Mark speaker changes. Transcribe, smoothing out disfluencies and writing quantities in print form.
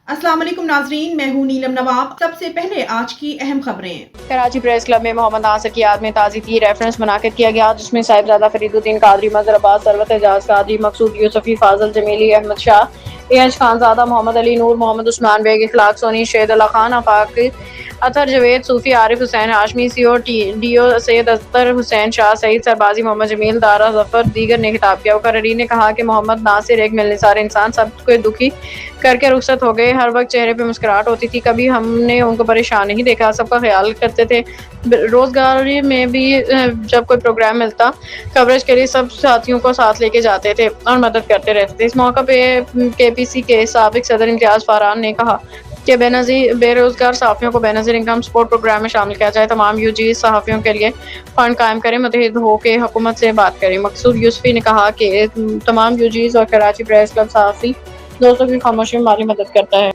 Speaker 1: अस्सलाम वालेकुम नाजरीन, मैं हूँ नीलम नवाब। सबसे पहले आज की अहम खबरें।
Speaker 2: कराची प्रेस क्लब में मोहम्मद नासिर की याद में ताज़ीयती रेफरेंस मुनाकिद किया गया, जिसमें साहिबजादा फरीदुद्दीन कादरी, मजहर अब्बास, सरवत एजाज कादरी, मकसूद यूसुफी, फाजल जमीली, अहमद शाह, एएच खानजादा, मोहम्मद अली नूर, मोहम्मद उस्मान बेग, इखलाक सोनी, शहीद अल्लाह खान, आफाक अतर जवेद, सूफी आरिफ हुसैन हाशमी, सीओ डीओ सैयद अख्तर हुसैन शाह, सईद सरबाजी, मोहम्मद जमील, दारा जफर दीगर ने खिताब किया। मुकर्रिरीन ने कहा कि मोहम्मद नासिर एक मिलनसार इंसान, सबको दुखी करके रुखसत हो गए। हर वक्त चेहरे पे मुस्कुराहट होती थी, कभी हमने उनको परेशान नहीं देखा, सबका ख्याल करते थे। रोजगारी में भी जब कोई प्रोग्राम मिलता, कवरेज के लिए सब साथियों को साथ लेके जाते थे और मदद करते रहते थे। इस मौका पे केपीसी के साबिक सदर इम्तियाज फारान ने कहा कि बेरोजगार सहाफ़ियों को बेनज़ीर इनकम सपोर्ट प्रोग्राम में शामिल किया जाए। तमाम यूजी सहाफ़ियों के लिए फंड कायम करें, मुत्तहिद होकर हुकूमत से बात करें। मकसूद यूसुफी ने कहा कि तमाम यूजीज और कराची प्रेस क्लब सहाफ़ी दोस्तों की खामोशी में माली मदद करता है।